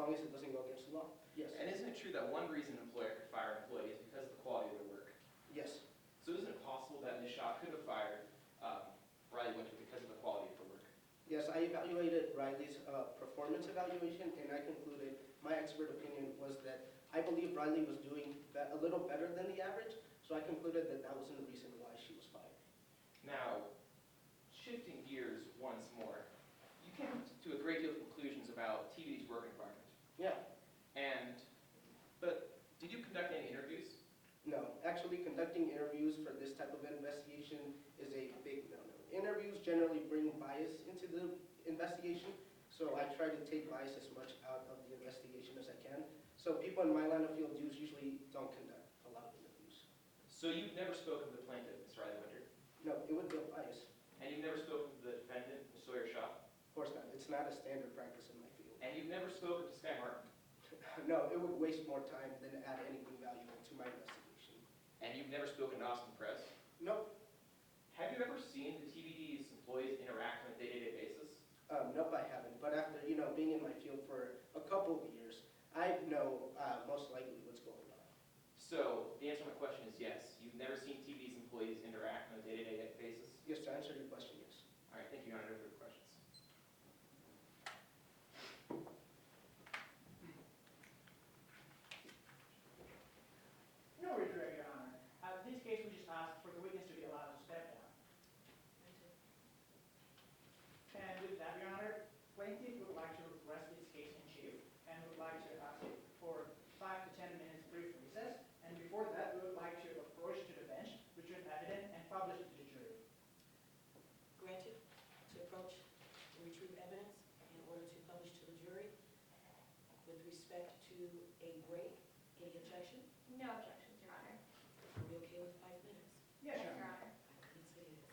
long as it doesn't go against the law. Yes. And isn't it true that one reason an employer could fire an employee is because of the quality of their work? Yes. So isn't it possible that Ms. Shaw could have fired Riley Winter because of the quality of her work? Yes, I evaluated Riley's performance evaluation, and I concluded my expert opinion was that I believe Riley was doing a little better than the average, so I concluded that that wasn't the reason why she was fired. Now, shifting gears once more, you came to a great deal of conclusions about TVD's work environment. Yeah. But did you conduct any interviews? No, actually conducting interviews for this type of investigation is a big no-no. Interviews generally bring bias into the investigation, so I try to take bias as much out of the investigation as I can. So people in my line of field usually don't conduct a lot of interviews. So you've never spoken to the plaintiff, Ms. Riley Winter? No, it would be a bias. And you've never spoken to the defendant, Ms. Sawyer Shaw? Of course not. It's not a standard practice in my field. And you've never spoken to Sky Martin? No, it would waste more time than add anything valuable to my investigation. And you've never spoken to Austin Press? Nope. Have you ever seen the TVD's employees interact on a day-to-day basis? Nope, I haven't. But after being in my field for a couple of years, I know most likely what's going on. So the answer to my question is yes. You've never seen TVD's employees interact on a day-to-day basis? Yes, to answer your question, yes. All right, thank you, Your Honor. No further questions. No redirect, Your Honor. In this case, we just asked for the witness to be allowed to step down. And with that, Your Honor, plaintiff would like to rest its case in chief and would like to ask it for 5 to 10 minutes brief recess. And before that, we would like to approach to the bench, retrieve evidence, and publish it to the jury. Granted to approach and retrieve evidence in order to publish to the jury. With respect to a break, any objection? No objections, Your Honor. Are we okay with 5 minutes? Yes, Your Your Honor. Honor. Yes, it is.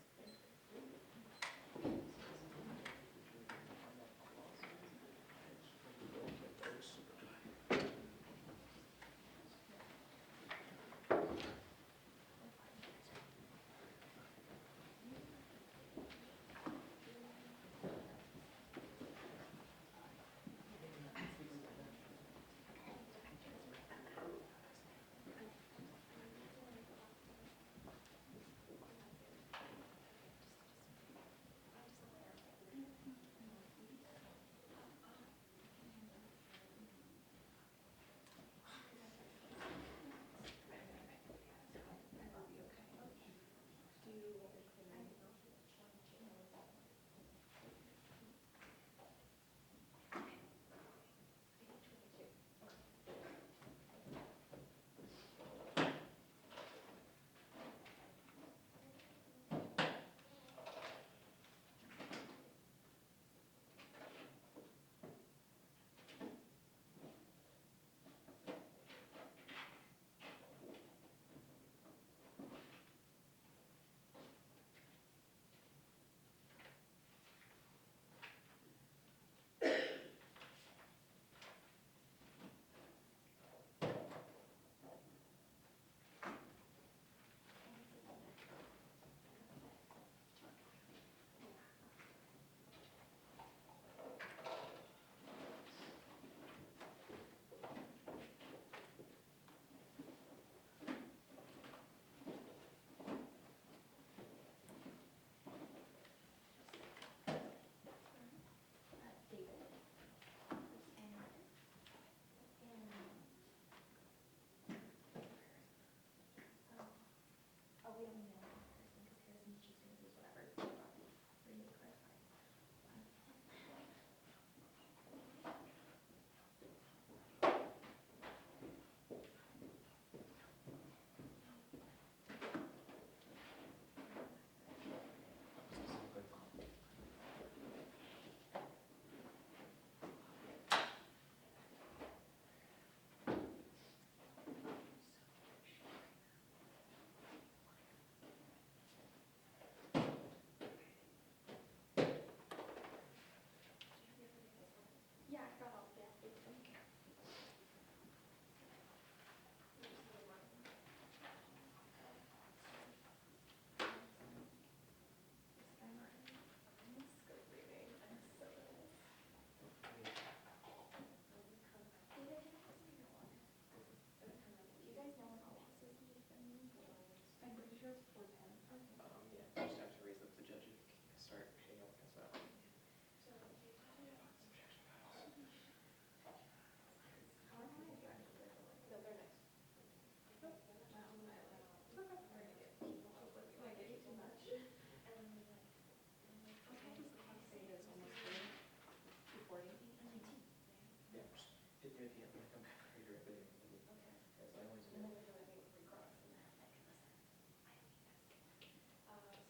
Maybe I'm gonna come back later, but as I always do.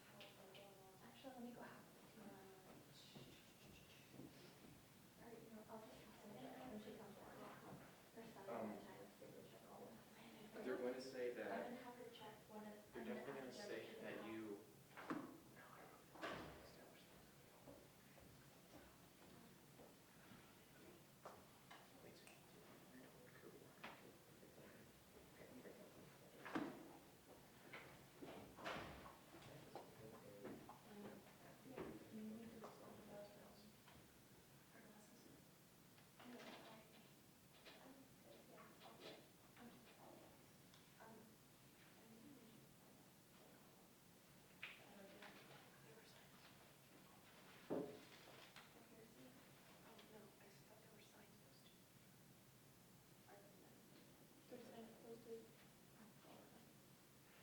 Actually, let me go have. Or, you know, I'll just talk to her when she comes back. Her son Um, is kind of signature call. They're going to say I'm that, gonna have her check one of. they're definitely gonna say that you.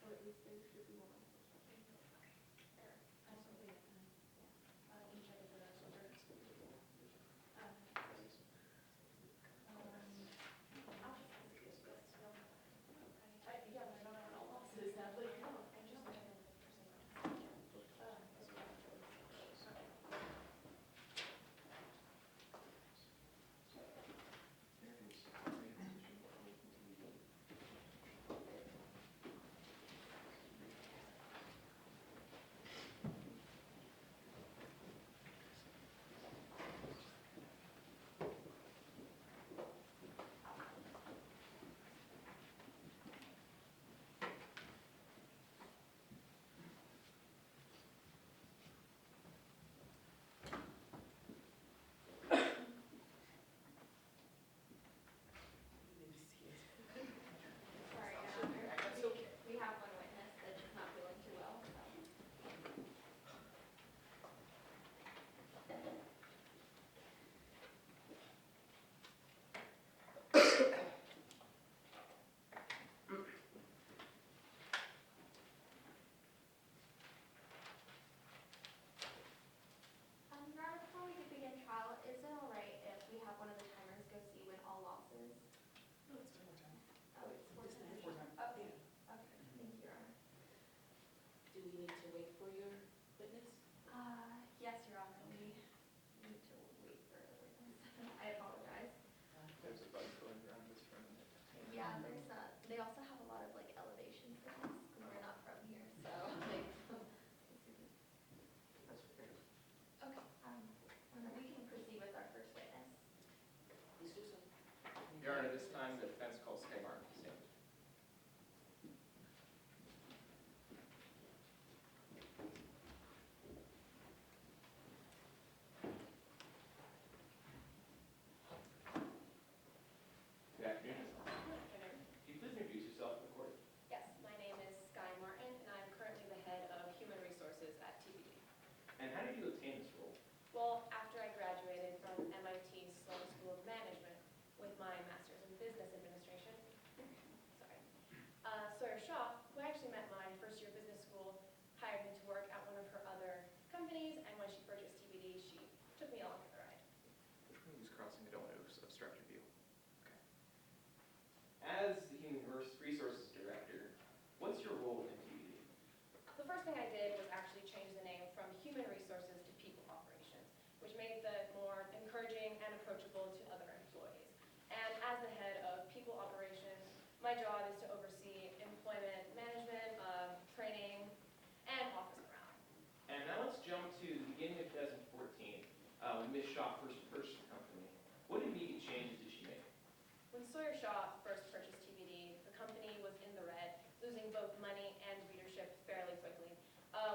Or at least there should be one. Sorry, That's okay. we have one witness that's just not feeling too well, so. Your Honor, before we begin trial, is it all right if we have one of the timers go see when all losses? No, it's one more time. Oh, it's four Just times. before time. Okay, Yeah. okay, thank you, Your Honor. Do we need to wait for your witness? Yes, Your Honor, we need to wait for the witness. I apologize. There's a bug going around this room. Yeah, they also have a lot of like elevation sickness, because we're not from here, so like. That's fair. Okay, we can proceed with our first witness. Please do so. Your Honor, this time the defense calls Sky Martin to stand. Good afternoon. Could you please introduce yourself to the court? Yes, my name is Sky Martin, and I'm currently the head of human resources at TBD. And how did you obtain this role? Well, after I graduated from MIT Sloan School of Management with my master's in business administration, Sawyer Shaw, who I actually met my first year of business school, hired me to work at one of her other companies, and when she purchased TBD, she took me along for the ride. Which one is crossing? I don't want to obstruct your view. Okay. As the Human Resources Director, what's your role in TBD? The first thing I did was actually change the name from Human Resources to People Operations, which made it more encouraging and approachable to other employees. And as the head of People Operations, my job is to oversee employment management, training, and office morale. And now let's jump to the beginning of 2014, when Ms. Shaw first purchased the company. What immediate changes did she make? When Sawyer Shaw first purchased TBD, the company was in the red, losing both money and readership fairly quickly.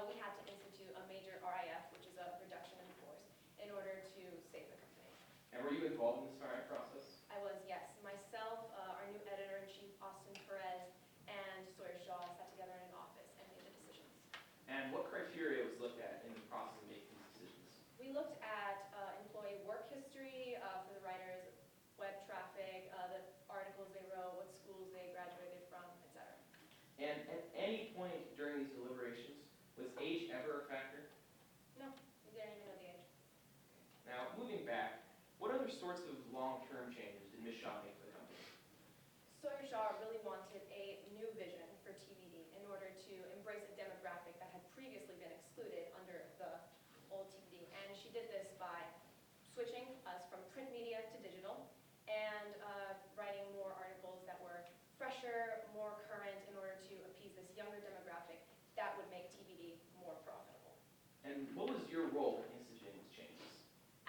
We had to institute a major RIF, which is a reduction in force, in order to save the company. And were you involved in this hiring process? I was, yes. Myself, our new editor-in-chief, Austin Perez, and Sawyer Shaw sat together in an office and made the decisions. And what criteria was looked at in the process of making these decisions? We looked at employee work history for the writers, web traffic, the articles they wrote, what schools they graduated from, etc. And at any point during these deliberations, was age ever a factor? No, we didn't even know the age. Now, moving back, what other sorts of long-term changes did Ms. Shaw make switching us from print media to digital and writing more articles that were fresher, more current in order to appease this younger demographic that would make TBD more profitable. And what was your role in instituting these changes?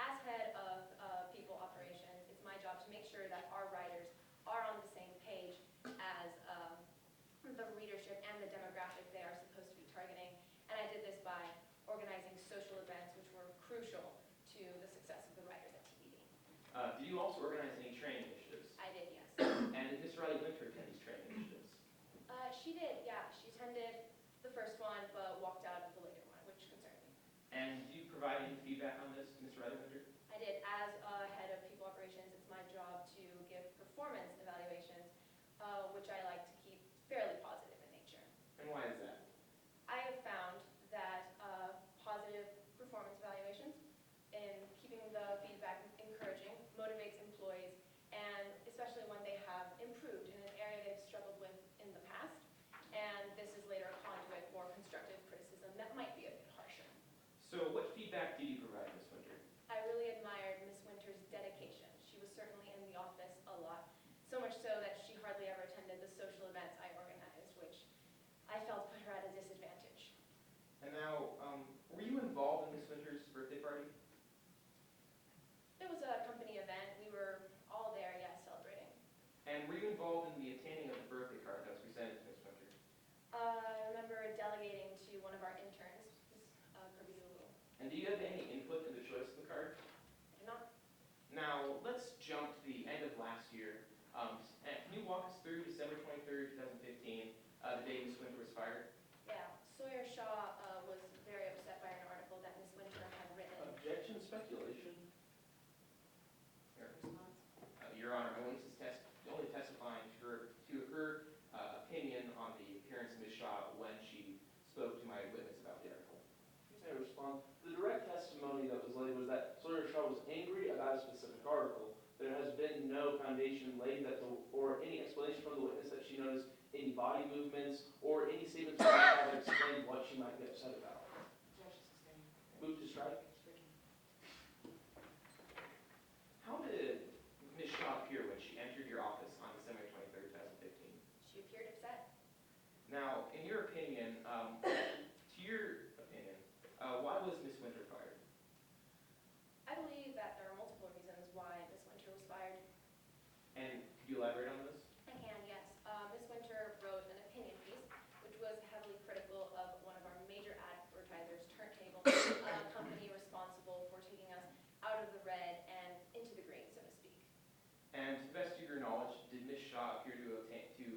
As head of people operations, it's my job to make sure that our writers are on the same page as the readership and the demographic they are supposed to be targeting. And I did this by organizing social events, which were crucial to the success of the writers at TBD. Did you also organize any training initiatives? I did, yes. And did Ms. Riley Winter attend these training initiatives? She did, yeah. She attended the first one, but walked out of the later one, which concerned me. And did you provide any feedback on this to Ms. Riley Winter? I did. As head of people operations, it's my job to give performance evaluations, which I like to keep fairly positive in nature. And why is that? I have found that positive performance evaluations, in keeping the feedback encouraging, motivates employees, and especially when they have improved in an area they've struggled with in the past, and this is later a conduit for constructive criticism that might be a bit harsher. So what feedback did you provide, Ms. Winter? I really admired Ms. Winter's dedication. She was certainly in the office a lot, so much so that she hardly ever attended the social events I organized, which I felt put her at a disadvantage. And now, were you involved in Ms. Winter's birthday party? It was a company event. We were all there, yes, celebrating. And were you involved in the attaining of the birthday card that was presented to Ms. Winter? I remember delegating to one of our interns, Ms. Kirby Lulu. And do you have any input in the choice of the card? I did not. Now, let's jump to the end of last year. Can you walk us through December 23rd, 2015, the day Ms. Winter was fired? Yeah, Sawyer Shaw was very upset by an article that Ms. Winter had written. Objection, speculation. Here. Response? Your Honor, my witness is only testifying to her opinion on the appearance of Ms. Shaw when she spoke to my witness about the article. May I respond? The direct testimony that was laid was that Sawyer Shaw was angry about a specific article. There has been no foundation laid or any explanation from the witness that she noticed any body movements or any statements from the that explained what she might be upset about.